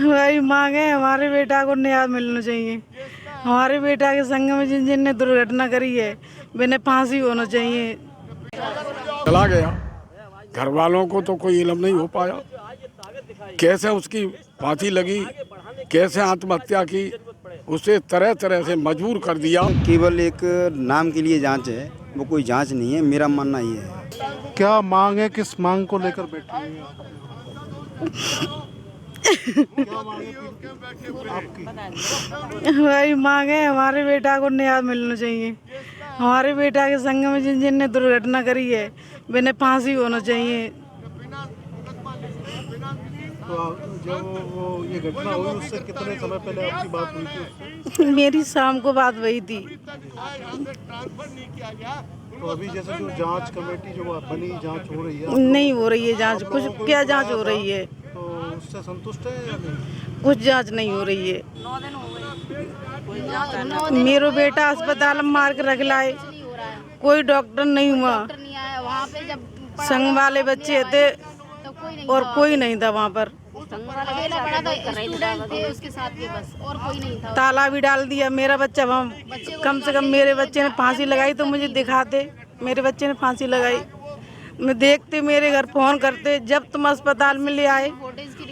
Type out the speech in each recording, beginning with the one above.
भाई मांगे हमारे बेटा को न्याय मिलना चाहिए। हमारे बेटा के संग में जिन जिन ने दुर्घटना करी है बिना फांसी होना चाहिए। चला गया, घर वालों को तो कोई इल्म नहीं हो पाया कैसे उसकी फांसी लगी, कैसे आत्महत्या की, उसे तरह तरह से मजबूर कर दिया। केवल एक नाम के लिए जांच है, वो कोई जांच नहीं है, मेरा मानना ये है। क्या मांग है, किस मांग को लेकर बैठे हुए हैं क्या मांग है आपकी? भाई मांगे हमारे बेटा को न्याय मिलना चाहिए। हमारे बेटा के संग में जिन जिन ने दुर्घटना करी है बिना फांसी होना चाहिए। तो जब वो ये घटना हुई उससे कितने समय पहले आपकी बात हुई थी? मेरी शाम को बात वही थी। तो अभी जैसे जो जांच कमेटी जो बनी, जांच हो रही है? नहीं हो रही है जांच, कुछ क्या जांच हो रही है? तो उससे संतुष्ट है या नहीं? कुछ जांच नहीं हो रही है। मेरा बेटा अस्पताल में मार के रख लाए, कोई डॉक्टर नहीं हुआ। संग वाले बच्चे थे और कोई नहीं था वहाँ पर। उसके साथ के बस और कोई नहीं था। ताला भी डाल दिया। मेरा बच्चा वहाँ, कम से कम मेरे बच्चे ने फांसी लगाई तो मुझे दिखाते। मेरे बच्चे ने फांसी लगाई, मैं देखते, मेरे घर फोन करते। जब तुम अस्पताल में ले आए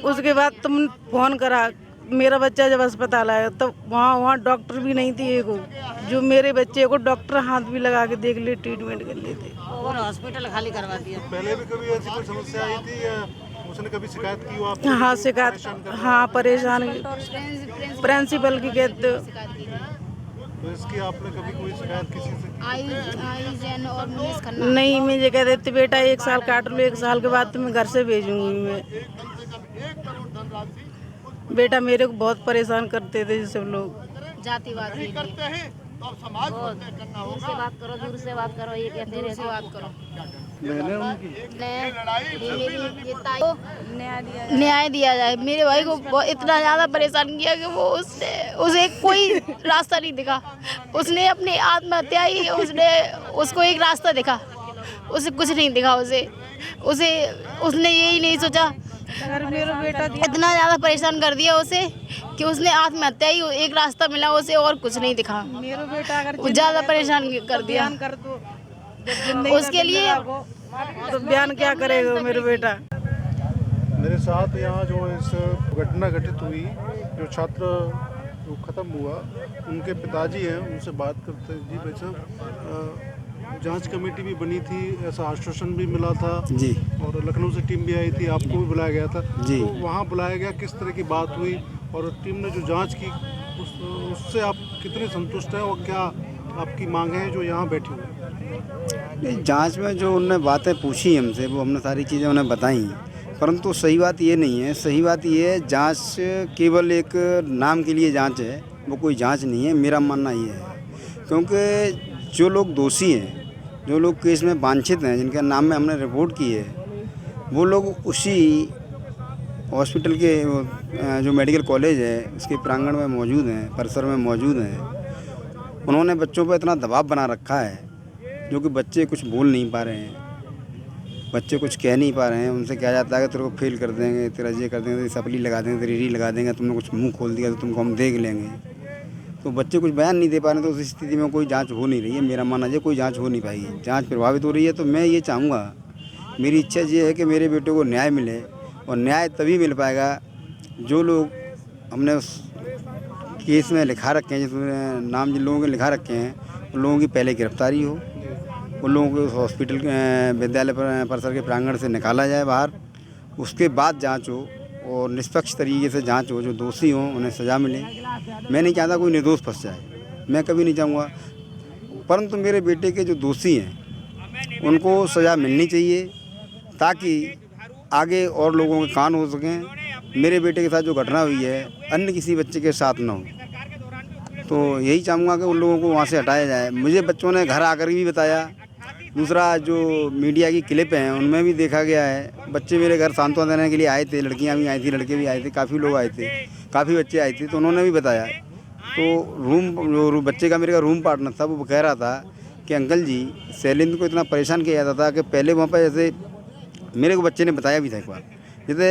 उसके बाद तुम फोन करा, मेरा बच्चा जब अस्पताल आया तो वहाँ डॉक्टर भी नहीं थी एक जो मेरे बच्चे को डॉक्टर हाथ भी लगा के देख ले, ट्रीटमेंट कर लेते और हॉस्पिटल खाली करवा दिया। पहले भी कभी ऐसी कोई समस्या आई थी या उसने कभी शिकायत की हो आपसे? हाँ शिकायत, हाँ परेशान प्रिंसिपल की कहते। तो इसकी आपने कभी कोई शिकायत किसी से? नहीं, मुझे कह देते बेटा 1 साल काट लो, 1 साल के बाद तुम्हें घर से भेजूंगी मैं। बेटा मेरे को बहुत परेशान करते थे सब लोग। जातिवाद करते हैं तो समाज दूर से बात करो, दूर से बात करो, ये कहते रहे बात करो। न्याय दिया जाए। मेरे भाई को इतना ज़्यादा परेशान किया कि वो उसे कोई रास्ता नहीं दिखा। उसने अपनी आत्महत्या ही, उसको एक रास्ता दिखा, उसे कुछ नहीं दिखा। उसने यही नहीं सोचा। अगर मेरा बेटा इतना ज़्यादा परेशान कर दिया उसे कि उसने आत्महत्या ही एक रास्ता मिला उसे, और कुछ नहीं दिखा। मेरा बेटा अगर ज़्यादा परेशान कर दिया कर दो उसके लिए, तो बयान क्या करेगा मेरा बेटा। मेरे साथ यहाँ जो इस घटना घटित हुई, जो छात्र जो ख़त्म हुआ, उनके पिताजी हैं, उनसे बात करते हैं। जी भाई साहब, जांच कमेटी भी बनी थी, ऐसा आश्वासन भी मिला था जी, और लखनऊ से टीम भी आई थी, आपको भी बुलाया गया था जी। तो वहाँ बुलाया गया, किस तरह की बात हुई और टीम ने जो जांच की उससे आप कितने संतुष्ट हैं और क्या आपकी मांग है जो यहाँ बैठी हुई? जांच में जो उन्होंने बातें पूछी हमसे, वो हमने सारी चीज़ें उन्हें बताई, परंतु सही बात ये नहीं है। सही बात ये है, जांच केवल एक नाम के लिए जांच है, वो कोई जांच नहीं है, मेरा मानना ये है। क्योंकि जो लोग दोषी हैं, जो लोग केस में वांछित हैं, जिनके नाम में हमने रिपोर्ट की है, वो लोग उसी हॉस्पिटल के जो मेडिकल कॉलेज है उसके प्रांगण में मौजूद हैं, परिसर में मौजूद हैं। उन्होंने बच्चों पर इतना दबाव बना रखा है जो कि बच्चे कुछ बोल नहीं पा रहे हैं, बच्चे कुछ कह नहीं पा रहे हैं। उनसे कहा जाता है कि तेरे को फेल कर देंगे, तेरा ये कर देंगे, तेरी सप्ली लगा देंगे, तेरी री लगा देंगे, तुमने कुछ मुंह खोल दिया तो तुमको हम देख लेंगे। तो बच्चे कुछ बयान नहीं दे पा रहे, तो उस स्थिति में कोई जांच हो नहीं रही है। मेरा मानना है कोई जांच हो नहीं पाएगी, जांच प्रभावित हो रही है। तो मैं ये चाहूँगा, मेरी इच्छा ये है कि मेरे बेटे को न्याय मिले, और न्याय तभी मिल पाएगा जो लोग हमने उस केस में लिखा रखे हैं, जिसमें नाम जिन लोगों के लिखा रखे हैं, उन लोगों की पहले गिरफ्तारी हो, उन लोगों को उस हॉस्पिटल विद्यालय परिसर के प्रांगण से निकाला जाए बाहर, उसके बाद जाँच हो और निष्पक्ष तरीके से जांच हो। जो दोषी हों उन्हें सज़ा मिले। मैं नहीं चाहता कोई निर्दोष फंस जाए, मैं कभी नहीं चाहूँगा, परंतु मेरे बेटे के जो दोषी हैं उनको सज़ा मिलनी चाहिए, ताकि आगे और लोगों के कान हो सकें। मेरे बेटे के साथ जो घटना हुई है अन्य किसी बच्चे के साथ ना हो, तो यही चाहूँगा कि उन लोगों को वहाँ से हटाया जाए। मुझे बच्चों ने घर आकर भी बताया। दूसरा, जो मीडिया की क्लिप हैं उनमें भी देखा गया है, बच्चे मेरे घर सांत्वना देने के लिए आए थे, लड़कियां भी आई थी, लड़के भी आए थे, काफ़ी लोग आए थे, काफ़ी बच्चे आए थे। तो उन्होंने भी बताया। तो जो बच्चे का मेरे का रूम पार्टनर था, वो कह रहा था कि अंकल जी, शैलेंद्र को इतना परेशान किया जाता था कि पहले वहाँ पर, जैसे मेरे को बच्चे ने बताया भी था एक बार जैसे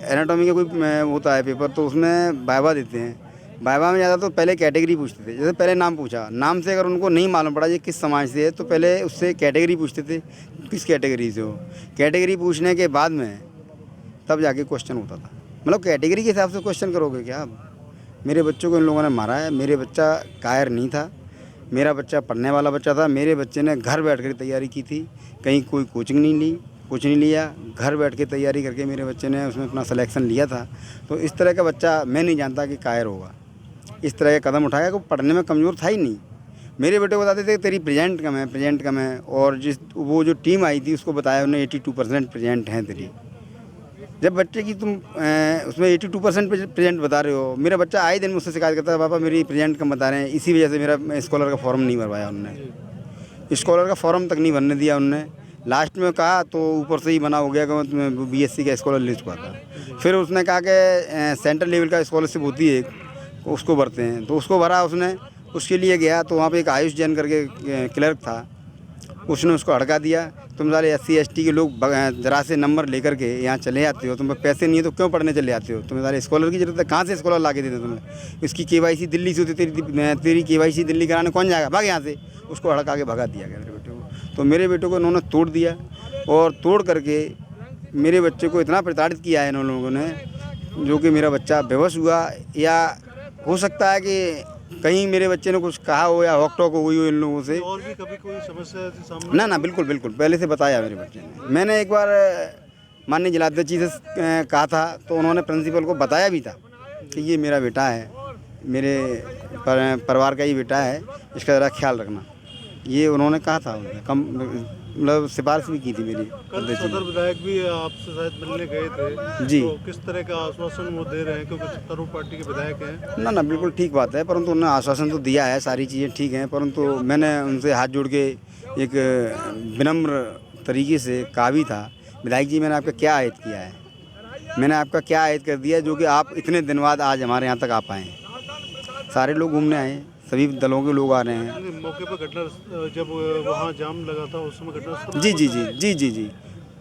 एनाटॉमी का कोई होता है पेपर, तो उसमें वाइवा देते हैं। वाइवा में ज़्यादा तो पहले कैटेगरी पूछते थे। जैसे पहले नाम पूछा, नाम से अगर उनको नहीं मालूम पड़ा ये किस समाज से है, तो पहले उससे कैटेगरी पूछते थे, किस कैटेगरी से हो। कैटेगरी पूछने के बाद में तब जाके क्वेश्चन होता था। मतलब कैटेगरी के हिसाब से क्वेश्चन करोगे क्या आप? मेरे बच्चों को इन लोगों ने मारा है। मेरे बच्चा कायर नहीं था, मेरा बच्चा पढ़ने वाला बच्चा था। मेरे बच्चे ने घर बैठ कर तैयारी की थी, कहीं कोई कोचिंग नहीं ली, कुछ नहीं लिया, घर बैठ के तैयारी करके मेरे बच्चे ने उसमें अपना सिलेक्शन लिया था। तो इस तरह का बच्चा मैं नहीं जानता कि कायर होगा। इस तरह का कदम उठाया कि पढ़ने में कमज़ोर था ही नहीं। मेरे बेटे को बताते थे तेरी प्रेजेंट कम है, और वो जो टीम आई थी उसको बताया उन्हें 82% प्रेजेंट हैं तेरी। जब बच्चे की तुम उसमें 82% प्रेजेंट बता रहे हो, मेरा बच्चा आए दिन मुझसे शिकायत करता है, पापा मेरी प्रेजेंट कम बता रहे हैं। इसी वजह से मेरा स्कॉलर का फॉर्म नहीं भरवाया उन्होंने, स्कॉलर का फॉर्म तक नहीं भरने दिया उन्होंने। लास्ट में कहा तो ऊपर से ही मना हो गया कि मैं BSc का स्कॉलर ले चुका था। फिर उसने कहा कि सेंट्रल लेवल का स्कॉलरशिप होती है, उसको भरते हैं, तो उसको भरा उसने। उसके लिए गया तो वहाँ पे एक आयुष जैन करके क्लर्क था, उसने उसको हड़का दिया, तुम सारे SC ST के लोग जरा से नंबर लेकर के यहाँ चले आते हो, तुम्हें पैसे नहीं है तो क्यों पढ़ने चले आते हो, तुम्हें सारे स्कॉलर की जरूरत है, कहाँ से स्कॉलर ला के देते तुम्हें? इसकी KYC दिल्ली से होती, तेरी KYC दिल्ली कराने कौन जाएगा, भाग यहाँ से। उसको हड़का के भगा दिया गया मेरे बेटे को। तो मेरे बेटे को इन्होंने तोड़ दिया, और तोड़ करके मेरे बच्चे को इतना प्रताड़ित किया है इन लोगों ने, जो कि मेरा बच्चा बेबस हुआ। या हो सकता है कि कहीं मेरे बच्चे ने कुछ कहा हो या हॉक टॉक हो गई हो इन लोगों से। और भी कभी कोई समस्या ऐसी सामने? ना बिल्कुल पहले से बताया मेरे बच्चे ने। मैंने एक बार माननीय जिलाध्यक्ष जी से कहा था, तो उन्होंने प्रिंसिपल को बताया भी था कि ये मेरा बेटा है, मेरे परिवार का ही बेटा है, इसका ज़रा ख्याल रखना। ये उन्होंने कहा था, मतलब सिफारिश भी की थी मेरी। कल सदर विधायक भी आपसे शायद मिलने गए थे जी। तो किस तरह का आश्वासन वो दे रहे हैं, क्योंकि सत्तारूढ़ पार्टी के विधायक हैं? ना बिल्कुल ठीक बात है, परंतु उन्होंने आश्वासन तो दिया है, सारी चीज़ें ठीक हैं, परंतु मैंने उनसे हाथ जोड़ के एक विनम्र तरीके से कहा भी था, विधायक जी मैंने आपका क्या आयत किया है, मैंने आपका क्या आयत कर दिया जो कि आप इतने दिन बाद आज हमारे यहाँ तक आ पाएँ। सारे लोग घूमने आए, सभी दलों के लोग आ रहे हैं। मौके पर घटना, जब वहाँ जाम लगा था उस समय घटना? जी।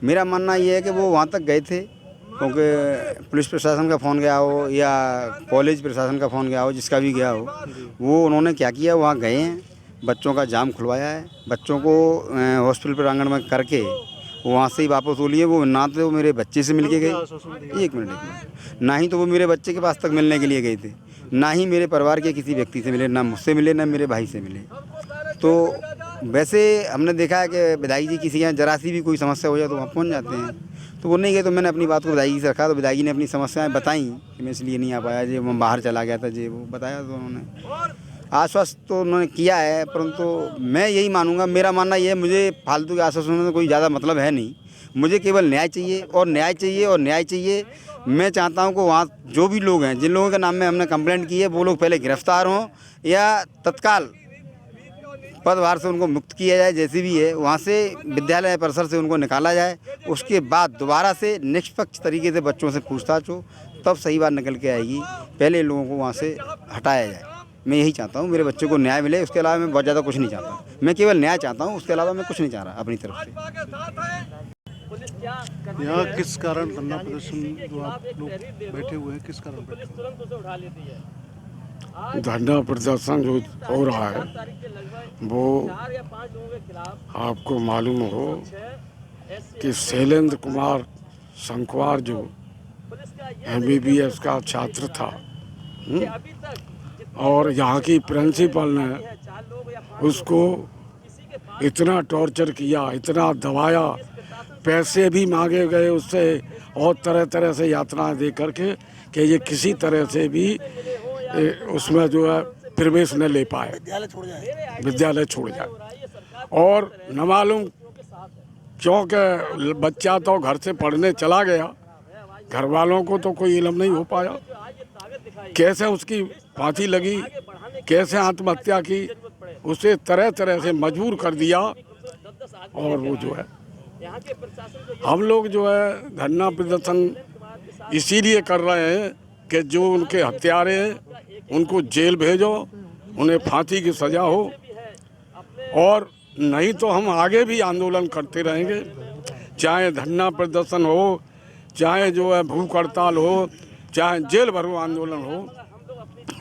मेरा मानना ये है कि वो वहाँ तक गए थे क्योंकि पुलिस प्रशासन का फ़ोन गया हो या कॉलेज प्रशासन का फ़ोन गया हो, जिसका भी गया हो, वो उन्होंने क्या किया, वहाँ गए हैं, बच्चों का जाम खुलवाया है, बच्चों को हॉस्पिटल प्रांगण में करके वहाँ से ही वापस हो लिए। वो ना तो मेरे बच्चे से मिल के गए, एक मिनट, ना ही तो वो मेरे बच्चे के पास तक मिलने के लिए गए थे, ना ही मेरे परिवार के किसी व्यक्ति से मिले, ना मुझसे मिले, ना मेरे भाई से मिले। तो वैसे हमने देखा है कि विधायक जी किसी यहाँ जरा सी भी कोई समस्या हो जाए तो वहाँ पहुँच जाते हैं, तो वो नहीं गए। तो मैंने अपनी बात को विधायक जी से रखा, तो विधायक जी ने अपनी समस्याएं बताई कि मैं इसलिए नहीं आ पाया, जी मैं बाहर चला गया था, जी वो बताया। तो उन्होंने आश्वस्त तो उन्होंने किया है, परंतु मैं यही मानूंगा, मेरा मानना ये है, मुझे फालतू के आश्वासन में कोई ज़्यादा मतलब है नहीं। मुझे केवल न्याय चाहिए और न्याय चाहिए और न्याय चाहिए। मैं चाहता हूं कि वहाँ जो भी लोग हैं, जिन लोगों के नाम में हमने कंप्लेंट की है, वो लोग पहले गिरफ्तार हों या तत्काल पदभार से उनको मुक्त किया जाए, जैसे भी है वहाँ से विद्यालय परिसर से उनको निकाला जाए। उसके बाद दोबारा से निष्पक्ष तरीके से बच्चों से पूछताछ हो, तब सही बात निकल के आएगी। पहले इन लोगों को वहाँ से हटाया जाए। मैं यही चाहता हूँ, मेरे बच्चे को न्याय मिले, उसके अलावा मैं बहुत ज़्यादा कुछ नहीं चाहता। मैं केवल न्याय चाहता हूँ, उसके अलावा मैं कुछ नहीं चाह रहा अपनी तरफ से। यहाँ किस कारण धरना प्रदर्शन जो आप लोग बैठे हुए हैं, किस कारण बैठे हुए हैं? धरना प्रदर्शन जो हो रहा है वो आपको मालूम हो कि शैलेंद्र कुमार संखवार जो MBBS का छात्र था, और यहाँ की प्रिंसिपल ने उसको इतना टॉर्चर किया, इतना दबाया, पैसे भी मांगे गए उससे, और तरह तरह से यातनाएं दे करके कि ये किसी तरह से भी उसमें जो है प्रवेश न ले पाए, विद्यालय छोड़ जाए। और न मालूम क्योंकि बच्चा तो घर से पढ़ने चला गया, घर वालों को तो कोई इल्म नहीं हो पाया, कैसे उसकी फांसी लगी, कैसे आत्महत्या की, उसे तरह तरह से मजबूर कर दिया। और वो जो है, हम लोग जो है धरना प्रदर्शन इसीलिए कर रहे हैं कि जो उनके हत्यारे हैं उनको जेल भेजो, उन्हें फांसी की सज़ा हो, और नहीं तो हम आगे भी आंदोलन करते रहेंगे, चाहे धरना प्रदर्शन हो, चाहे जो है भूख हड़ताल हो, चाहे जेल भरो आंदोलन हो,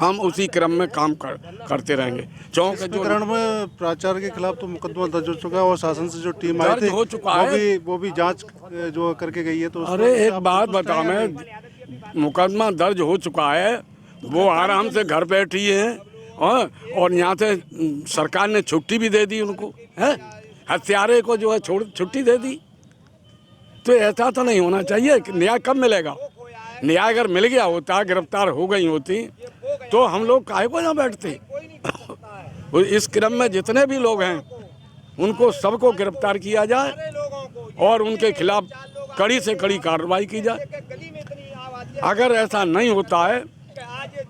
हम उसी क्रम में काम करते रहेंगे। चौक इस जो प्रकरण में प्राचार्य के खिलाफ तो मुकदमा दर्ज हो चुका है और शासन से जो टीम आई दर्ज थी हो चुका है। वो भी जांच जो करके गई है। तो अरे एक बात बता, मैं मुकदमा दर्ज हो चुका है, वो आराम से घर बैठी है और यहाँ से सरकार ने छुट्टी भी दे दी उनको, है हत्यारे को जो है छुट्टी दे दी। तो ऐसा तो नहीं होना चाहिए। न्याय कब मिलेगा? न्याय अगर मिल गया होता, गिरफ्तार हो गई होती, तो हम लोग काहे को यहाँ बैठते। इस क्रम में जितने भी लोग हैं उनको सबको गिरफ्तार किया जाए और उनके खिलाफ कड़ी से कड़ी कार्रवाई की जाए। अगर ऐसा नहीं होता है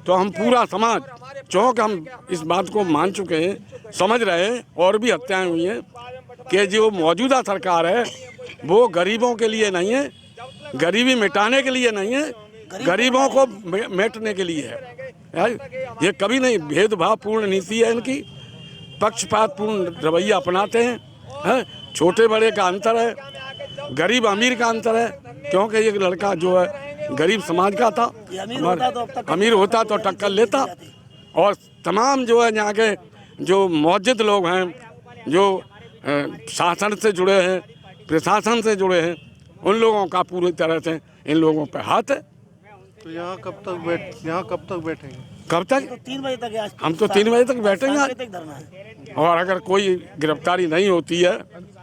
तो हम पूरा समाज, चौंक हम इस बात को मान चुके हैं, समझ रहे हैं, और भी हत्याएं हुई हैं कि जो मौजूदा सरकार है वो गरीबों के लिए नहीं है, गरीबी मिटाने के लिए नहीं है, गरीबों को मिटने के लिए है। ये कभी नहीं भेदभावपूर्ण नीति है इनकी, पक्षपातपूर्ण रवैया अपनाते हैं। छोटे बड़े का अंतर है, गरीब अमीर का अंतर है, क्योंकि ये लड़का जो है गरीब समाज का था, अमीर होता तो टक्कर लेता। और तमाम जो है यहाँ के जो मौजूद लोग हैं, जो शासन से जुड़े हैं, प्रशासन से जुड़े हैं, उन लोगों का पूरी तरह से इन लोगों पे हाथ है। तो यहाँ कब तक बैठेंगे? कब तक? 3 बजे तक। हम तो 3 बजे तक बैठेंगे। और अगर कोई गिरफ्तारी नहीं होती है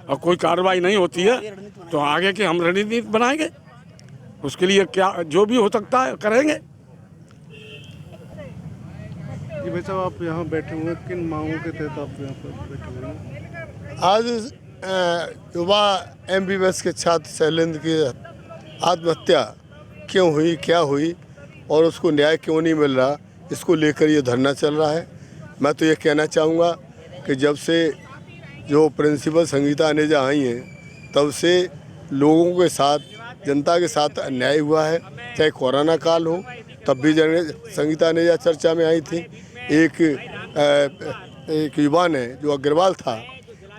और कोई कार्रवाई नहीं होती है तो आगे की हम रणनीति बनाएंगे। उसके लिए क्या जो भी हो सकता है करेंगे। जी भाई साहब, आप यहाँ बैठे हुए हैं, किन मांगों के तहत आप यहाँ पर बैठे हुए हैं? आज युवा MBBS के छात्र शैलेंद्र की आत्महत्या क्यों हुई, क्या हुई और उसको न्याय क्यों नहीं मिल रहा, इसको लेकर ये धरना चल रहा है। मैं तो ये कहना चाहूँगा कि जब से जो प्रिंसिपल संगीता अनेजा आई हैं तब से लोगों के साथ, जनता के साथ अन्याय हुआ है। चाहे कोरोना काल हो तब भी संगीता अनेजा चर्चा में आई थी। एक युवा ने जो अग्रवाल था,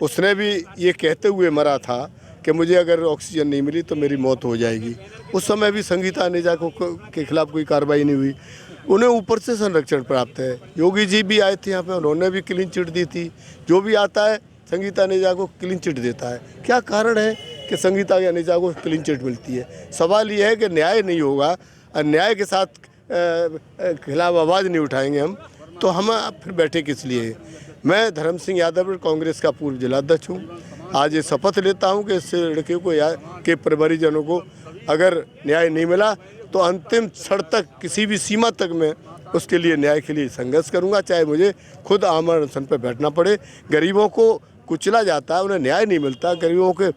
उसने भी ये कहते हुए मरा था कि मुझे अगर ऑक्सीजन नहीं मिली तो मेरी मौत हो जाएगी। उस समय भी संगीता अनेजा के खिलाफ कोई कार्रवाई नहीं हुई। उन्हें ऊपर से संरक्षण प्राप्त है। योगी जी भी आए थे यहाँ पे, उन्होंने भी क्लीन चिट दी थी। जो भी आता है संगीता अनेजा को क्लीन चिट देता है। क्या कारण है कि संगीता अनेजा को क्लीन चिट मिलती है? सवाल ये है कि न्याय नहीं होगा और न्याय के साथ खिलाफ आवाज़ नहीं उठाएंगे हम, तो हम फिर बैठे किस लिए? मैं धर्म सिंह यादव कांग्रेस का पूर्व जिलाध्यक्ष हूँ। आज ये शपथ लेता हूँ कि इस लड़के को के परिवारजनों को अगर न्याय नहीं मिला तो अंतिम क्षण तक, किसी भी सीमा तक मैं उसके लिए न्याय के लिए संघर्ष करूँगा, चाहे मुझे खुद आमरण अनशन पर बैठना पड़े। गरीबों को कुचला जाता है, उन्हें न्याय नहीं मिलता। गरीबों के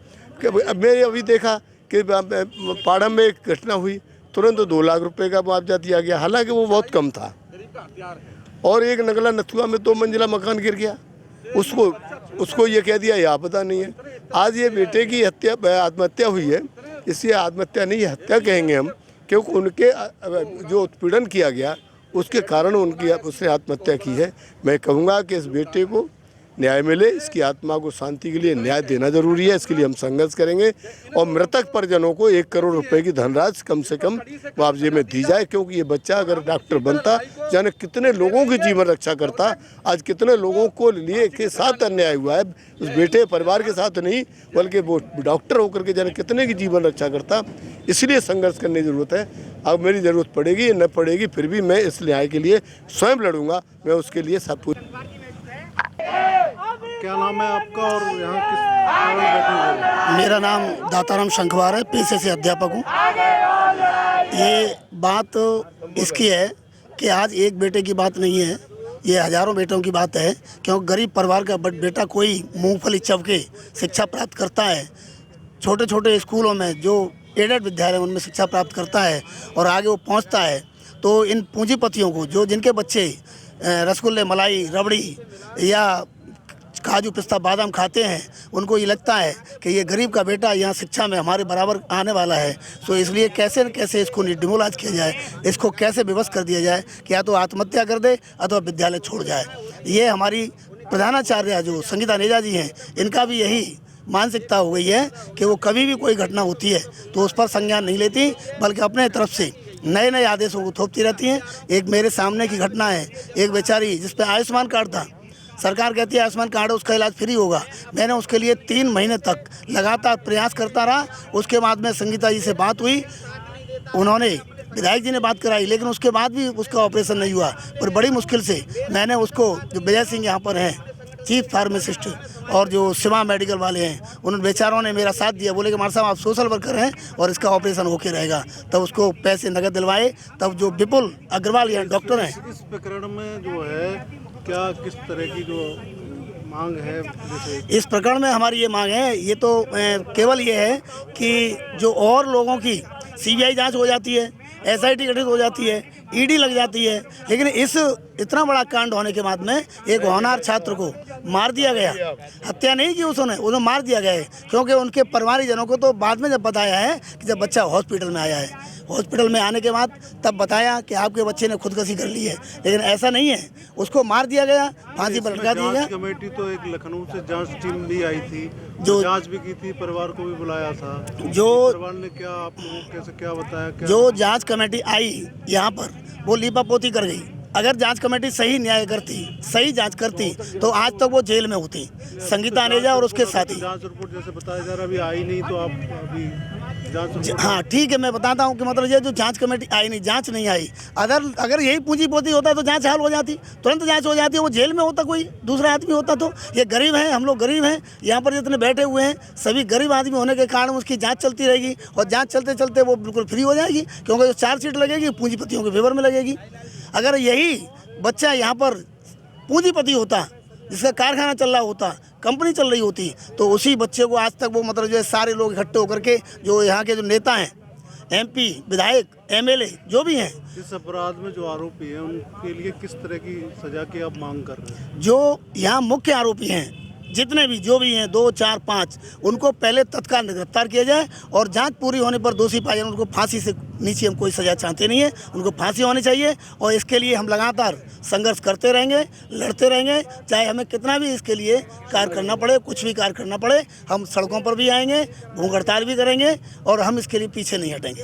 मैंने अभी देखा कि पाड़म में एक घटना हुई, तुरंत 2 लाख रुपए का मुआवजा दिया गया, हालांकि वो बहुत कम था। और एक नगला नथुआ में 2 मंजिला मकान गिर गया, उसको ये कह दिया ये आपदा नहीं है। आज ये बेटे की आत्महत्या हुई है, इसलिए आत्महत्या नहीं हत्या कहेंगे हम, क्योंकि उनके जो उत्पीड़न किया गया उसके कारण उसने आत्महत्या की है। मैं कहूँगा कि इस बेटे को न्याय मिले, इसकी आत्मा को शांति के लिए न्याय देना जरूरी है। इसके लिए हम संघर्ष करेंगे और मृतक परिजनों को 1 करोड़ रुपए की धनराशि कम से कम मुआवजे में दी जाए, क्योंकि ये बच्चा अगर डॉक्टर बनता, जाने कितने लोगों की जीवन रक्षा करता। आज कितने लोगों को लिए के साथ अन्याय हुआ है, उस बेटे परिवार के साथ नहीं बल्कि वो डॉक्टर होकर के जाने कितने की जीवन रक्षा करता। इसलिए संघर्ष करने की ज़रूरत है। अब मेरी ज़रूरत पड़ेगी न पड़ेगी, फिर भी मैं इस न्याय के लिए स्वयं लड़ूंगा। मैं उसके लिए सब कुछ। क्या नाम है आपका और यहाँ किस बैठे हुए हैं? मेरा नाम दाताराम शंखवार है, पेशे से अध्यापक हूँ। ये बात इसकी है कि आज एक बेटे की बात नहीं है, ये हज़ारों बेटों की बात है। क्योंकि गरीब परिवार का बेटा कोई मूंगफली चब के शिक्षा प्राप्त करता है, छोटे छोटे स्कूलों में जो एडेड विद्यालय उनमें शिक्षा प्राप्त करता है और आगे वो पहुंचता है, तो इन पूंजीपतियों को जिनके बच्चे रसगुल्ले, मलाई, रबड़ी या काजू, पिस्ता, बादाम खाते हैं, उनको ये लगता है कि ये गरीब का बेटा यहाँ शिक्षा में हमारे बराबर आने वाला है। तो इसलिए कैसे न कैसे इसको डिमोलाइज किया जाए, इसको कैसे विवश कर दिया जाए कि या तो आत्महत्या कर दे अथवा विद्यालय छोड़ जाए। ये हमारी प्रधानाचार्य जो संगीता अनेजा जी हैं, इनका भी यही मानसिकता हो गई है कि वो कभी भी कोई घटना होती है तो उस पर संज्ञान नहीं लेती, बल्कि अपने तरफ से नए नए आदेशों को थोपती रहती हैं। एक मेरे सामने की घटना है, एक बेचारी जिस पे आयुष्मान कार्ड था, सरकार कहती है आयुष्मान कार्ड है उसका इलाज फ्री होगा। मैंने उसके लिए 3 महीने तक लगातार प्रयास करता रहा। उसके बाद में संगीता जी से बात हुई, उन्होंने विधायक जी ने बात कराई, लेकिन उसके बाद भी उसका ऑपरेशन नहीं हुआ। पर बड़ी मुश्किल से मैंने उसको, जो विजय सिंह यहाँ पर हैं चीफ फार्मासिस्ट और जो शिवा मेडिकल वाले हैं, उन बेचारों ने मेरा साथ दिया। बोले कि मार साहब आप सोशल वर्कर हैं और इसका ऑपरेशन होके रहेगा। तब उसको पैसे नगद दिलवाए। तब जो विपुल अग्रवाल यहाँ डॉक्टर हैं, इस प्रकरण में जो है क्या किस तरह की जो मांग है, जैसे इस प्रकरण में हमारी ये मांग है, ये तो केवल ये है कि जो और लोगों की सीबीआई जांच हो जाती है, एसआईटी गठित हो जाती है, ईडी लग जाती है, लेकिन इस इतना बड़ा कांड होने के बाद में एक होनहार छात्र को मार दिया गया। हत्या नहीं की उसने मार दिया गया है, क्योंकि उनके परिवारजनों को तो बाद में जब बताया है कि जब बच्चा हॉस्पिटल में आया है, हॉस्पिटल में आने के बाद तब बताया कि आपके बच्चे ने खुदकुशी कर ली है, लेकिन ऐसा नहीं है। उसको मार दिया गया, फांसी पर लटका दिया गया। कमेटी तो एक लखनऊ से जांच टीम भी आई थी, जो जांच भी की थी, परिवार को भी बुलाया था। जो परिवार ने क्या आप लोगों को कैसे क्या बताया, क्या जो जांच कमेटी आई यहाँ पर वो लीपापोती कर गई। अगर जांच कमेटी सही न्याय करती, सही जांच करती तो आज तक वो जेल में होती, संगीता अनेजा और उसके साथी। जांच रिपोर्ट जैसे बताया जा रहा अभी आई नहीं, तो आप अभी जांच रिपोर्ट हाँ ठीक है, मैं बताता हूँ कि मतलब ये जो जांच कमेटी आई नहीं, जांच नहीं आई। अगर यही पूंजीपोती होता तो जांच हाल हो जाती, तुरंत जांच हो जाती है। वो जेल में होता, कोई दूसरा आदमी होता। तो ये गरीब हैं, हम लोग गरीब हैं, यहाँ पर जितने बैठे हुए हैं सभी गरीब आदमी होने के कारण उसकी जांच चलती रहेगी और जांच चलते चलते वो बिल्कुल फ्री हो जाएगी, क्योंकि जो चार्जशीट लगेगी पूंजीपतियों के फेवर में लगेगी। अगर यही बच्चा यहाँ पर पूंजीपति होता, जिसका कारखाना चल रहा होता, कंपनी चल रही होती, तो उसी बच्चे को आज तक वो मतलब जो है सारे लोग इकट्ठे होकर के, जो यहाँ के जो नेता हैं, एमपी, विधायक, एमएलए जो भी हैं, इस अपराध में जो आरोपी हैं उनके लिए किस तरह की सजा की आप मांग कर रहे हैं? जो यहाँ मुख्य आरोपी हैं, जितने भी जो भी हैं 2, 4, 5, उनको पहले तत्काल गिरफ्तार किया जाए और जांच पूरी होने पर दोषी पाए जाए उनको फांसी से नीचे हम कोई सजा चाहते नहीं है, उनको फांसी होनी चाहिए। और इसके लिए हम लगातार संघर्ष करते रहेंगे, लड़ते रहेंगे, चाहे हमें कितना भी इसके लिए कार्य करना पड़े, कुछ भी कार्य करना पड़े। हम सड़कों पर भी आएंगे, भूख हड़ताल भी करेंगे और हम इसके लिए पीछे नहीं हटेंगे।